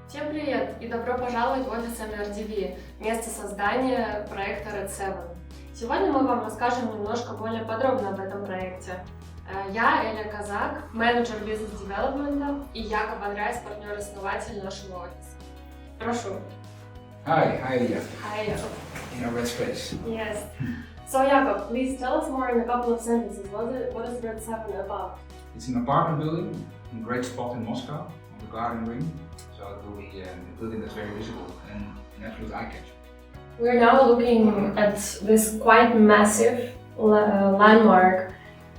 Всем привет и добро пожаловать в офис MRTV, место создания проекта RED7. Сегодня мы вам расскажем немножко более подробно об этом проекте. Я Эля Казак, менеджер бизнес-девелопмента, и Яков Андрейс, партнер-основатель нашего офиса. Прошу. Hi, Elia. Hi, Jakov. In our red space. Yes. So, Jakov, please tell us more in a couple of sentences. What is RED7 about? It's an apartment building in a great spot in Moscow, on the garden ring. So it will be a building that's very visible and an absolute eye-catcher. We're now looking at this quite massive landmark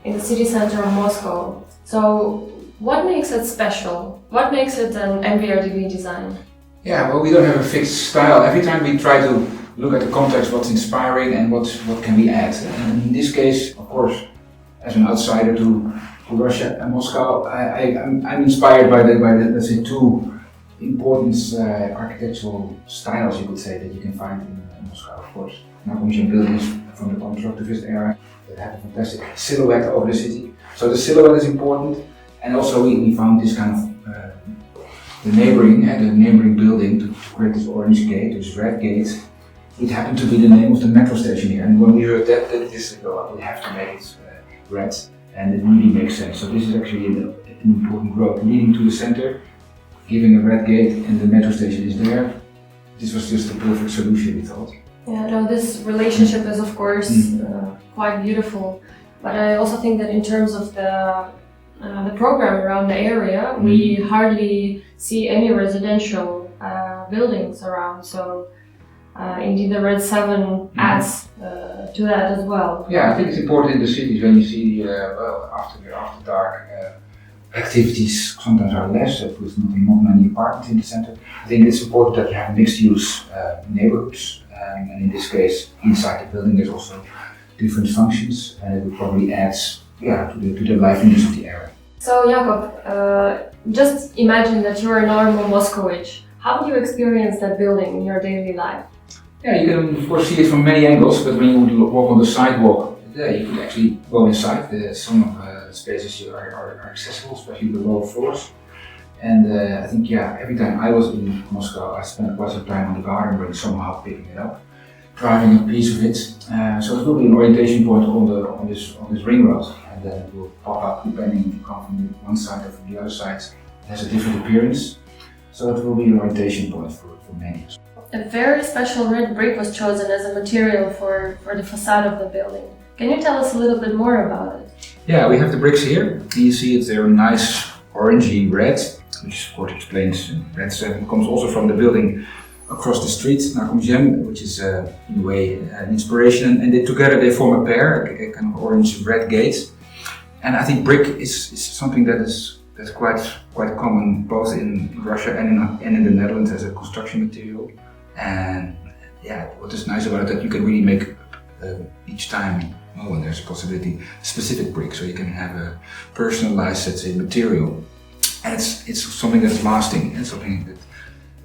in the city center of Moscow. So, what makes it special? What makes it an MVRDV design? Yeah, well, we don't have a fixed style. Every time we try to look at the context, what's inspiring and what can we add. And in this case, of course, as an outsider to Russia and Moscow, I'm inspired by the let's say two important architectural styles, you could say, that you can find in Moscow. Of course, Napoleonic buildings from the constructivist era that have a fantastic silhouette over the city. So the silhouette is important, and also we found this kind of the neighboring building to create this orange gate, this red gate. It happened to be the name of the metro station here, and when we heard that we have to make it red, and it really makes sense. So this is actually an important road leading to the center, giving a red gate, and the metro station is there. This was just the perfect solution, we thought. Yeah, no, this relationship is of course quite beautiful, but I also think that in terms of the program around the area, we hardly see any residential buildings around. So indeed, the RED7 adds to that as well. Yeah, I think it's important in the cities when you see after dark activities sometimes are less, with not many apartments in the center. I think it's important that you have mixed-use neighborhoods, and in this case, inside the building, there's also different functions, and it will probably add to the liveliness of the area. So, Jakov, just imagine that you're a normal Moscowite. How do you experience that building in your daily life? Yeah, you can of course see it from many angles, but when you walk on the sidewalk, you can actually go inside. Some of the spaces are accessible, especially the lower floors. And I think every time I was in Moscow, I spent quite some time on the garden ring, somehow picking it up, driving a piece of it. So it will be an orientation point on this ring road, and then it will pop up depending if you come from one side or from the other side. It has a different appearance, so it will be an orientation point for many. A very special red brick was chosen as a material for the facade of the building. Can you tell us a little bit more about it? Yeah, we have the bricks here. You see it, they're nice orangey red, which of course explains RED7 comes also from the building across the street, Narkomzhem, which is in a way an inspiration, and together they form a pair, a kind of orange-red gate. And I think brick is something that's quite common both in Russia and in the Netherlands as a construction material. And what is nice about it that you can really make each time when there's a possibility specific brick, so you can have a personalized, let's say, material, and it's something that's lasting and something that,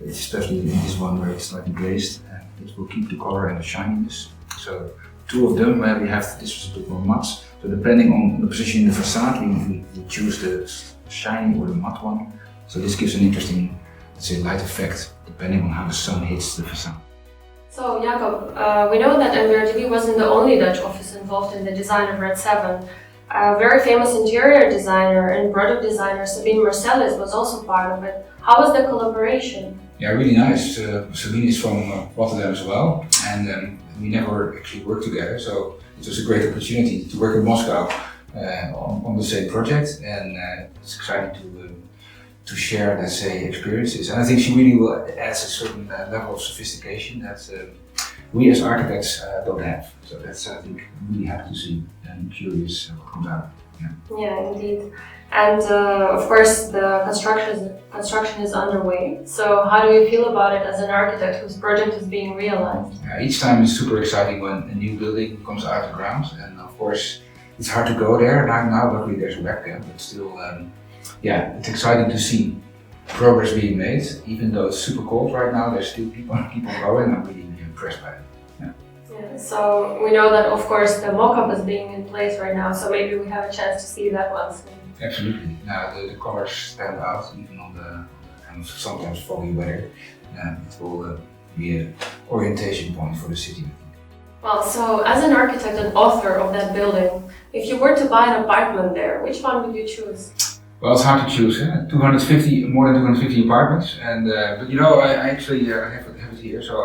especially in this one where it's slightly glazed, it will keep the color and the shininess. So two of them where we have this was a bit more matte. So depending on the position in the facade, we choose the shiny or the matte one. So this gives an interesting, let's say, light effect depending on how the sun hits the facade. So, Jakov, we know that MVRDV wasn't the only Dutch office involved in the design of RED7. A very famous interior designer and product designer Sabin Marselis was also part of it. How was the collaboration? Yeah, really nice. Sabin is from Rotterdam as well, and we never actually worked together, so it was a great opportunity to work in Moscow on the same project, and it's exciting to share, let's say, experiences. And I think she really will add a certain level of sophistication that we as architects don't have. So that's, I think, really happy to see and curious what comes out. Yeah, indeed. And of course, the construction is underway. So how do you feel about it as an architect whose project is being realized? Each time it's super exciting when a new building comes out of the ground, and of course it's hard to go there now. Luckily there's a webcam, but still, it's exciting to see progress being made. Even though it's super cold right now, there's still keep on going. I'm really impressed by it. Yeah, so we know that of course the mocap is being in place right now, so maybe we have a chance to see that once. Absolutely. Now the colors stand out even on the and sometimes foggy weather, it will be an orientation point for the city. Well, so as an architect and author of that building, if you were to buy an apartment there, which one would you choose? Well, it's hard to choose. More than 250 apartments, and but you know, I actually have it here. So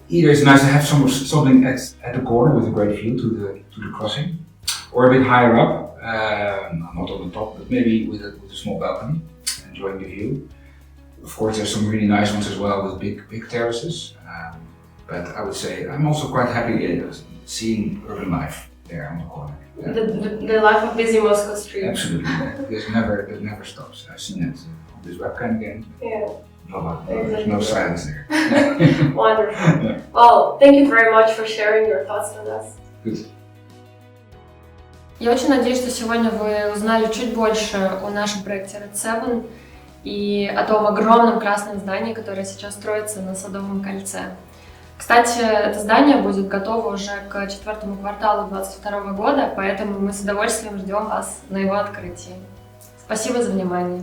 either it's nice to have something at the corner with a great view to the crossing, or a bit higher up, not on the top, but maybe with a small balcony, enjoying the view. Of course, there's some really nice ones as well with big terraces. But I would say I'm also quite happy seeing urban life there on the corner. Yeah. The life of busy Moscow street. Absolutely, it never stops. I've seen it on this webcam again. Yeah. There's no silence there. Wonderful. Yeah. Well, thank you very much for sharing your thoughts with us. Good. Я очень надеюсь, что сегодня вы узнали чуть больше о нашем проекте RED7 и о том огромном красном здании, которое сейчас строится на Садовом кольце. Кстати, это здание будет готово уже к 4-му кварталу 2022 года, поэтому мы с удовольствием ждем вас на его открытии. Спасибо за внимание.